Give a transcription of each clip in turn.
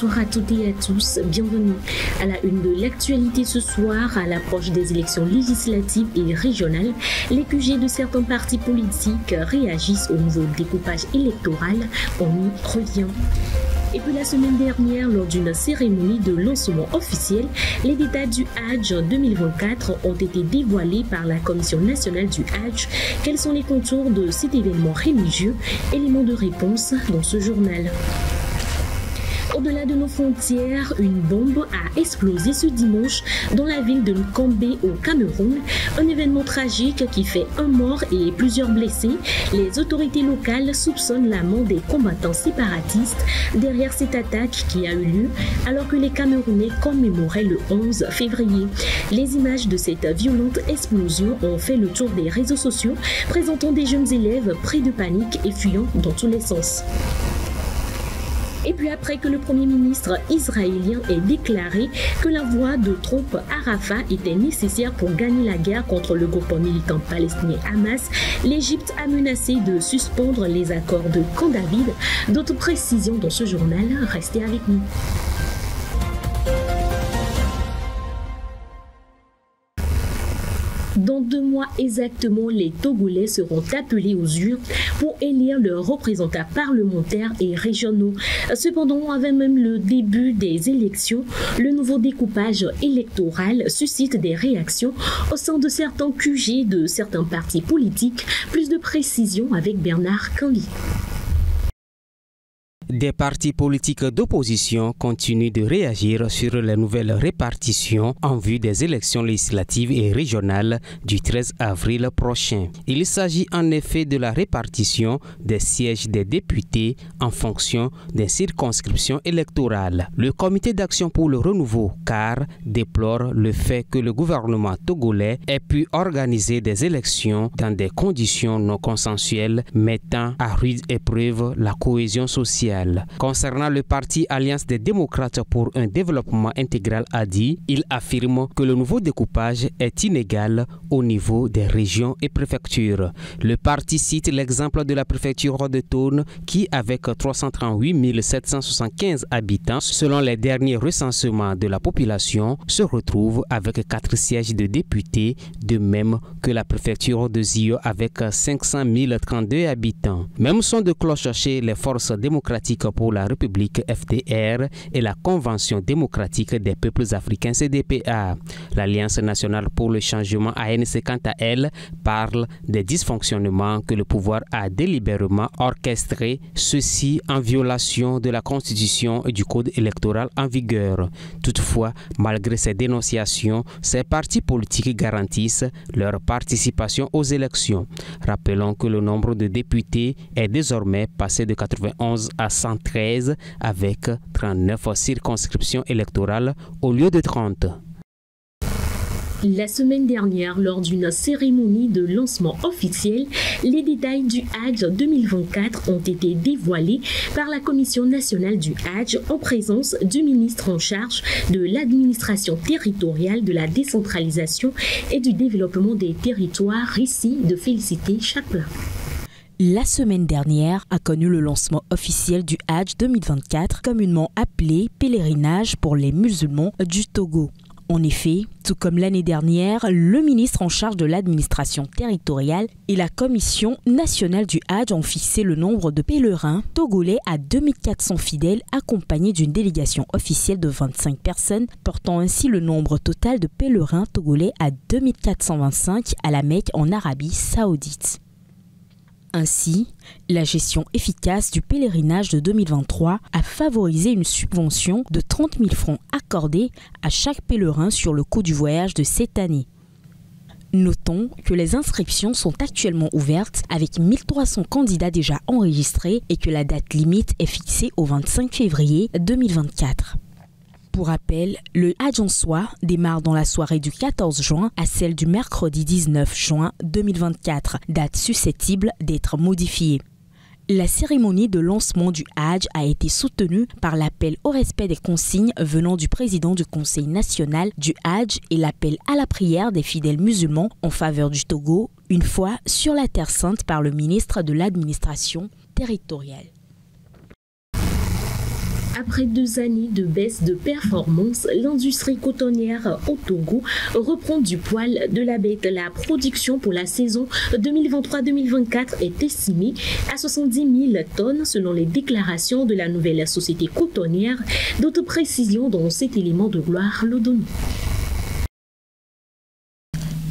bonsoir à toutes et à tous, bienvenue à la une de l'actualité ce soir. À l'approche des élections législatives et régionales, les QG de certains partis politiques réagissent au nouveau découpage électoral. On y revient. Et puis la semaine dernière, lors d'une cérémonie de lancement officiel, les détails du Hadj 2024 ont été dévoilés par la Commission nationale du Hadj. Quels sont les contours de cet événement religieux? Élément de réponse dans ce journal. Au-delà de nos frontières, une bombe a explosé ce dimanche dans la ville de Nkombe au Cameroun. Un événement tragique qui fait un mort et plusieurs blessés. Les autorités locales soupçonnent la mort des combattants séparatistes derrière cette attaque qui a eu lieu alors que les Camerounais commémoraient le 11 février. Les images de cette violente explosion ont fait le tour des réseaux sociaux, présentant des jeunes élèves pris de panique et fuyant dans tous les sens. Et puis après que le Premier ministre israélien ait déclaré que l'envoi de troupes à Rafah était nécessaire pour gagner la guerre contre le groupe militant palestinien Hamas, l'Égypte a menacé de suspendre les accords de Camp David. D'autres précisions dans ce journal, restez avec nous. Dans 2 mois exactement, les Togolais seront appelés aux urnes pour élire leurs représentants parlementaires et régionaux. Cependant, avant même le début des élections, le nouveau découpage électoral suscite des réactions au sein de certains QG de certains partis politiques. Plus de précisions avec Bernard Candy. Des partis politiques d'opposition continuent de réagir sur les nouvelles répartitions en vue des élections législatives et régionales du 13 avril prochain. Il s'agit en effet de la répartition des sièges des députés en fonction des circonscriptions électorales. Le Comité d'action pour le renouveau CAR déplore le fait que le gouvernement togolais ait pu organiser des élections dans des conditions non consensuelles, mettant à rude épreuve la cohésion sociale. Concernant le parti Alliance des démocrates pour un développement intégral ADI, il affirme que le nouveau découpage est inégal au niveau des régions et préfectures. Le parti cite l'exemple de la préfecture de Thônes qui, avec 338 775 habitants, selon les derniers recensements de la population, se retrouve avec 4 sièges de députés, de même que la préfecture de Zio avec 500 032 habitants. Même son de cloche chez les forces démocratiques pour la République FDR et la Convention démocratique des peuples africains CDPA. L'Alliance nationale pour le changement ANC, quant à elle, parle des dysfonctionnements que le pouvoir a délibérément orchestrés, ceci en violation de la Constitution et du Code électoral en vigueur. Toutefois, malgré ces dénonciations, ces partis politiques garantissent leur participation aux élections. Rappelons que le nombre de députés est désormais passé de 91 à 113 avec 39 circonscriptions électorales au lieu de 30. La semaine dernière, lors d'une cérémonie de lancement officiel, les détails du Hadj 2024 ont été dévoilés par la Commission nationale du Hadj en présence du ministre en charge de l'administration territoriale, de la décentralisation et du développement des territoires. Ici de féliciter Chaplin. La semaine dernière a connu le lancement officiel du Hadj 2024, communément appelé pèlerinage pour les musulmans du Togo. En effet, tout comme l'année dernière, le ministre en charge de l'administration territoriale et la Commission nationale du Hadj ont fixé le nombre de pèlerins togolais à 2400 fidèles accompagnés d'une délégation officielle de 25 personnes, portant ainsi le nombre total de pèlerins togolais à 2425 à la Mecque en Arabie Saoudite. Ainsi, la gestion efficace du pèlerinage de 2023 a favorisé une subvention de 30 000 francs accordée à chaque pèlerin sur le coût du voyage de cette année. Notons que les inscriptions sont actuellement ouvertes avec 1300 candidats déjà enregistrés et que la date limite est fixée au 25 février 2024. Pour rappel, le Hadj en soi démarre dans la soirée du 14 juin à celle du mercredi 19 juin 2024, date susceptible d'être modifiée. La cérémonie de lancement du Hadj a été soutenue par l'appel au respect des consignes venant du président du Conseil national du Hadj et l'appel à la prière des fidèles musulmans en faveur du Togo, une fois sur la Terre Sainte par le ministre de l'Administration territoriale. Après 2 années de baisse de performance, l'industrie cotonnière au Togo reprend du poil de la bête. La production pour la saison 2023-2024 est estimée à 70 000 tonnes selon les déclarations de la nouvelle société cotonnière. D'autres précisions dans cet élément de gloire le donne.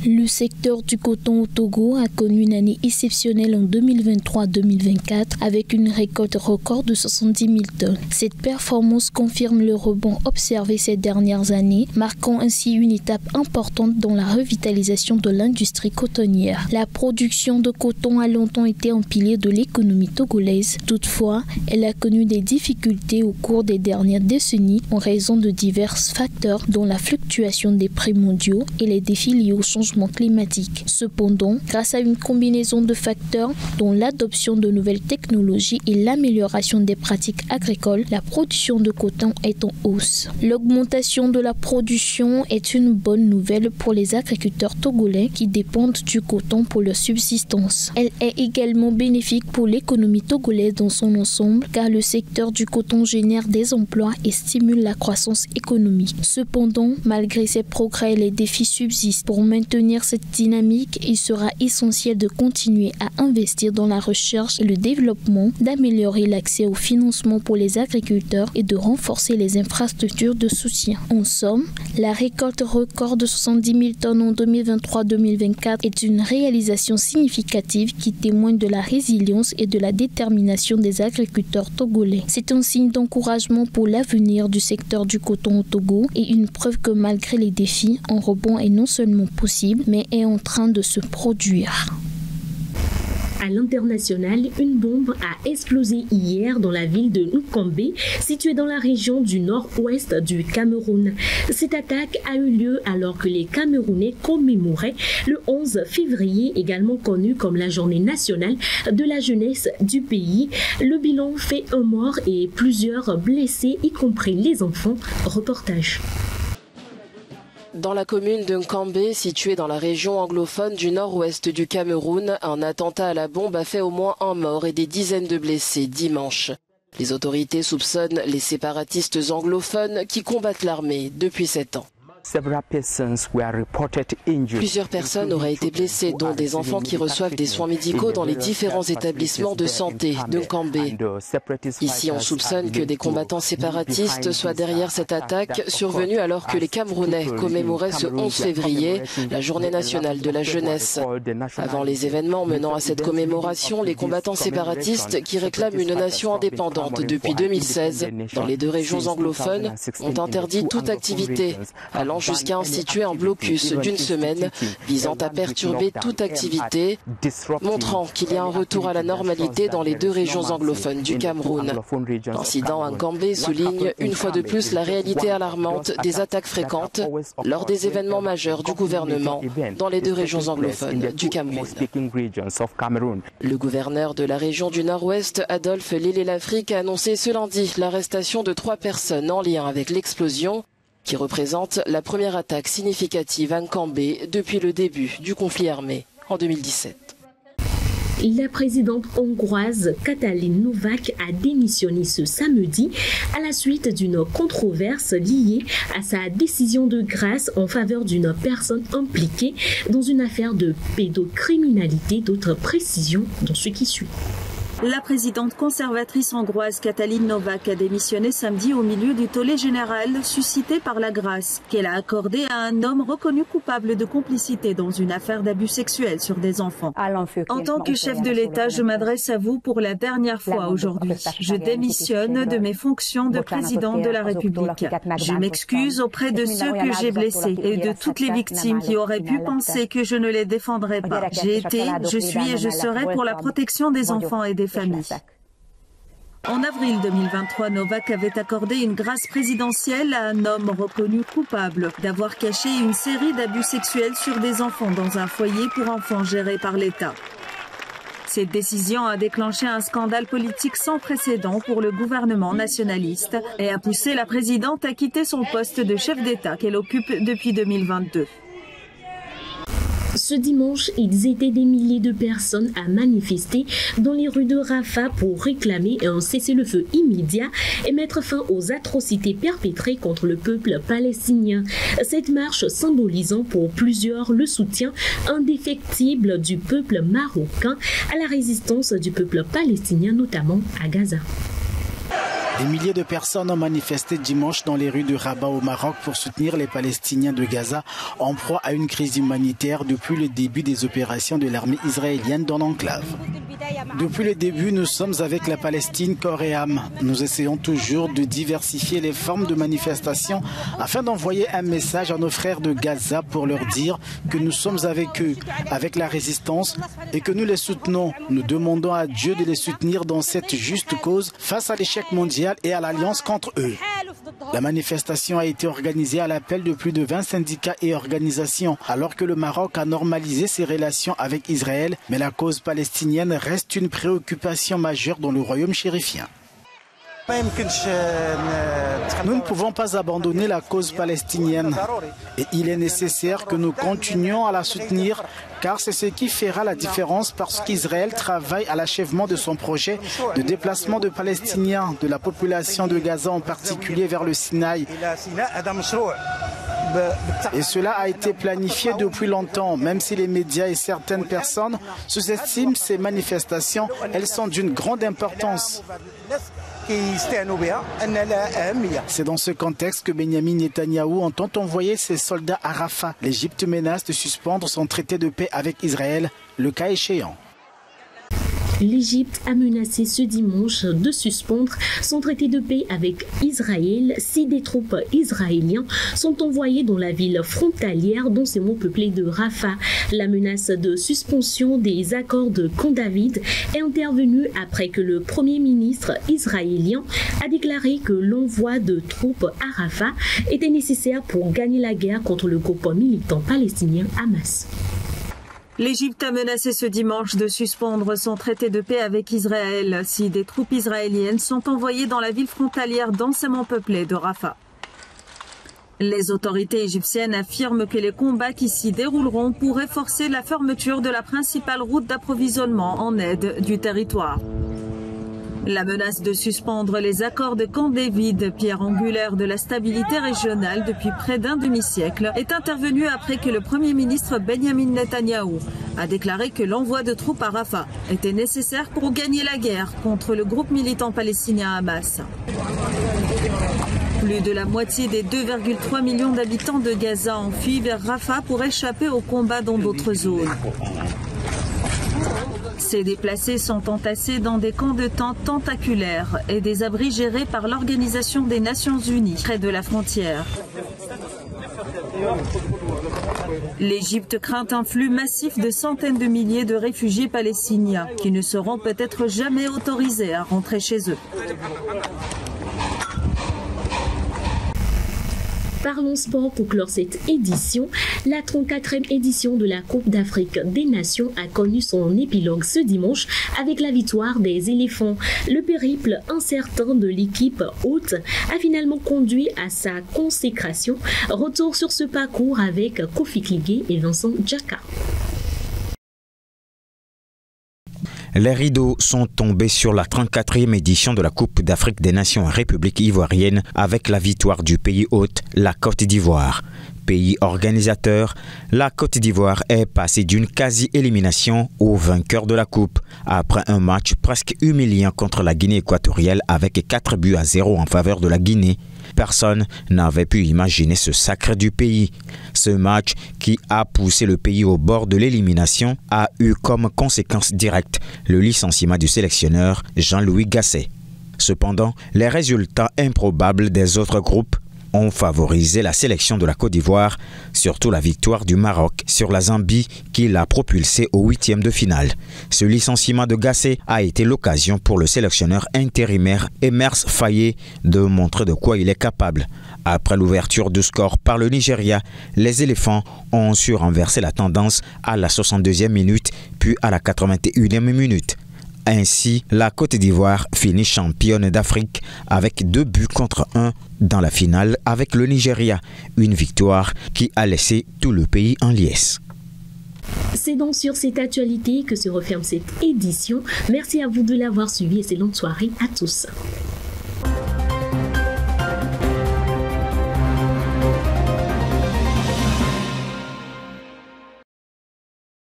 Le secteur du coton au Togo a connu une année exceptionnelle en 2023-2024 avec une récolte record de 70 000 tonnes. Cette performance confirme le rebond observé ces dernières années, marquant ainsi une étape importante dans la revitalisation de l'industrie cotonnière. La production de coton a longtemps été un pilier de l'économie togolaise. Toutefois, elle a connu des difficultés au cours des dernières décennies en raison de divers facteurs dont la fluctuation des prix mondiaux et les défis liés au changement climatique. Cependant, grâce à une combinaison de facteurs dont l'adoption de nouvelles technologies et l'amélioration des pratiques agricoles, la production de coton est en hausse. L'augmentation de la production est une bonne nouvelle pour les agriculteurs togolais qui dépendent du coton pour leur subsistance. Elle est également bénéfique pour l'économie togolaise dans son ensemble car le secteur du coton génère des emplois et stimule la croissance économique. Cependant, malgré ces progrès, les défis subsistent. Pour maintenir cette dynamique, il sera essentiel de continuer à investir dans la recherche et le développement, d'améliorer l'accès au financement pour les agriculteurs et de renforcer les infrastructures de soutien. En somme, la récolte record de 70 000 tonnes en 2023-2024 est une réalisation significative qui témoigne de la résilience et de la détermination des agriculteurs togolais. C'est un signe d'encouragement pour l'avenir du secteur du coton au Togo et une preuve que malgré les défis, un rebond est non seulement possible, mais est en train de se produire. À l'international, une bombe a explosé hier dans la ville de Nkombe, située dans la région du nord-ouest du Cameroun. Cette attaque a eu lieu alors que les Camerounais commémoraient le 11 février, également connu comme la journée nationale de la jeunesse du pays. Le bilan fait un mort et plusieurs blessés, y compris les enfants. Reportage. Dans la commune de Nkambe, située dans la région anglophone du nord-ouest du Cameroun, un attentat à la bombe a fait au moins un mort et des dizaines de blessés dimanche. Les autorités soupçonnent les séparatistes anglophones qui combattent l'armée depuis 7 ans. Plusieurs personnes auraient été blessées, dont des enfants qui reçoivent des soins médicaux dans les différents établissements de santé de Nkambe. Ici, on soupçonne que des combattants séparatistes soient derrière cette attaque survenue alors que les Camerounais commémoraient ce 11 février, la journée nationale de la jeunesse. Avant les événements menant à cette commémoration, les combattants séparatistes qui réclament une nation indépendante depuis 2016 dans les 2 régions anglophones ont interdit toute activité, allant jusqu'à instituer un blocus d'une semaine visant à perturber toute activité, montrant qu'il y a un retour à la normalité dans les 2 régions anglophones du Cameroun. L'incident à Nkambe souligne une fois de plus la réalité alarmante des attaques fréquentes lors des événements majeurs du gouvernement dans les 2 régions anglophones du Cameroun. Le gouverneur de la région du Nord-Ouest, Adolphe Lélé-Lafrique, a annoncé ce lundi l'arrestation de 3 personnes en lien avec l'explosion, qui représente la première attaque significative à Nkambe depuis le début du conflit armé en 2017. La présidente hongroise Katalin Novák a démissionné ce samedi à la suite d'une controverse liée à sa décision de grâce en faveur d'une personne impliquée dans une affaire de pédocriminalité. D'autres précisions dans ce qui suit. La présidente conservatrice hongroise Katalin Novák a démissionné samedi au milieu du tollé général suscité par la grâce qu'elle a accordée à un homme reconnu coupable de complicité dans une affaire d'abus sexuels sur des enfants. En tant que chef de l'État, je m'adresse à vous pour la dernière fois aujourd'hui. Je démissionne de mes fonctions de président de la République. Je m'excuse auprès de ceux que j'ai blessés et de toutes les victimes qui auraient pu penser que je ne les défendrais pas. J'ai été, je suis et je serai pour la protection des enfants et des familles. En avril 2023, Novák avait accordé une grâce présidentielle à un homme reconnu coupable d'avoir caché une série d'abus sexuels sur des enfants dans un foyer pour enfants géré par l'État. Cette décision a déclenché un scandale politique sans précédent pour le gouvernement nationaliste et a poussé la présidente à quitter son poste de chef d'État qu'elle occupe depuis 2022. Ce dimanche, ils étaient des milliers de personnes à manifester dans les rues de Rafah pour réclamer un cessez-le-feu immédiat et mettre fin aux atrocités perpétrées contre le peuple palestinien. Cette marche symbolisant pour plusieurs le soutien indéfectible du peuple marocain à la résistance du peuple palestinien, notamment à Gaza. Des milliers de personnes ont manifesté dimanche dans les rues de Rabat au Maroc pour soutenir les Palestiniens de Gaza en proie à une crise humanitaire depuis le début des opérations de l'armée israélienne dans l'enclave. Depuis le début, nous sommes avec la Palestine corps et âme. Nous essayons toujours de diversifier les formes de manifestation afin d'envoyer un message à nos frères de Gaza pour leur dire que nous sommes avec eux, avec la résistance et que nous les soutenons. Nous demandons à Dieu de les soutenir dans cette juste cause face à l'échec mondial et à l'alliance contre eux. La manifestation a été organisée à l'appel de plus de 20 syndicats et organisations, alors que le Maroc a normalisé ses relations avec Israël, mais la cause palestinienne reste une préoccupation majeure dans le royaume chérifien. Nous ne pouvons pas abandonner la cause palestinienne et il est nécessaire que nous continuions à la soutenir car c'est ce qui fera la différence parce qu'Israël travaille à l'achèvement de son projet de déplacement de Palestiniens, de la population de Gaza en particulier vers le Sinaï. Et cela a été planifié depuis longtemps, même si les médias et certaines personnes sous-estiment ces manifestations, elles sont d'une grande importance. C'est dans ce contexte que Benyamin Netanyahou entend envoyer ses soldats à Rafah. L'Égypte menace de suspendre son traité de paix avec Israël, le cas échéant. L'Égypte a menacé ce dimanche de suspendre son traité de paix avec Israël si des troupes israéliennes sont envoyées dans la ville frontalière dont ces mots peuplés de Rafah. La menace de suspension des accords de Camp David est intervenue après que le Premier ministre israélien a déclaré que l'envoi de troupes à Rafah était nécessaire pour gagner la guerre contre le groupe militant palestinien Hamas. L'Égypte a menacé ce dimanche de suspendre son traité de paix avec Israël si des troupes israéliennes sont envoyées dans la ville frontalière densément peuplée de Rafah. Les autorités égyptiennes affirment que les combats qui s'y dérouleront pourraient forcer la fermeture de la principale route d'approvisionnement en aide du territoire. La menace de suspendre les accords de Camp David, pierre angulaire de la stabilité régionale depuis près d'un demi-siècle, est intervenue après que le Premier ministre Benyamin Netanyahou a déclaré que l'envoi de troupes à Rafah était nécessaire pour gagner la guerre contre le groupe militant palestinien Hamas. Plus de la moitié des 2,3 millions d'habitants de Gaza ont fui vers Rafah pour échapper aux combats dans d'autres zones. Ces déplacés sont entassés dans des camps de tentes tentaculaires et des abris gérés par l'Organisation des Nations Unies près de la frontière. L'Égypte craint un flux massif de centaines de milliers de réfugiés palestiniens qui ne seront peut-être jamais autorisés à rentrer chez eux. Parlons sport pour clore cette édition. La 34e édition de la Coupe d'Afrique des Nations a connu son épilogue ce dimanche avec la victoire des éléphants. Le périple incertain de l'équipe hôte a finalement conduit à sa consécration. Retour sur ce parcours avec Kofi Kligé et Vincent Djaka. Les rideaux sont tombés sur la 34e édition de la Coupe d'Afrique des Nations en République ivoirienne avec la victoire du pays hôte, la Côte d'Ivoire. Pays organisateur, la Côte d'Ivoire est passée d'une quasi-élimination au vainqueur de la Coupe après un match presque humiliant contre la Guinée équatoriale avec 4-0 en faveur de la Guinée. Personne n'avait pu imaginer ce sacre du pays. Ce match, qui a poussé le pays au bord de l'élimination, a eu comme conséquence directe le licenciement du sélectionneur Jean-Louis Gasset. Cependant, les résultats improbables des autres groupes ont favorisé la sélection de la Côte d'Ivoire, surtout la victoire du Maroc sur la Zambie qui l'a propulsé au 8e de finale. Ce licenciement de Gasset a été l'occasion pour le sélectionneur intérimaire Emers Faye de montrer de quoi il est capable. Après l'ouverture du score par le Nigeria, les éléphants ont su renverser la tendance à la 62e minute puis à la 81e minute. Ainsi, la Côte d'Ivoire finit championne d'Afrique avec 2-1 dans la finale avec le Nigeria. Une victoire qui a laissé tout le pays en liesse. C'est donc sur cette actualité que se referme cette édition. Merci à vous de l'avoir suivi. Excellente soirée à tous.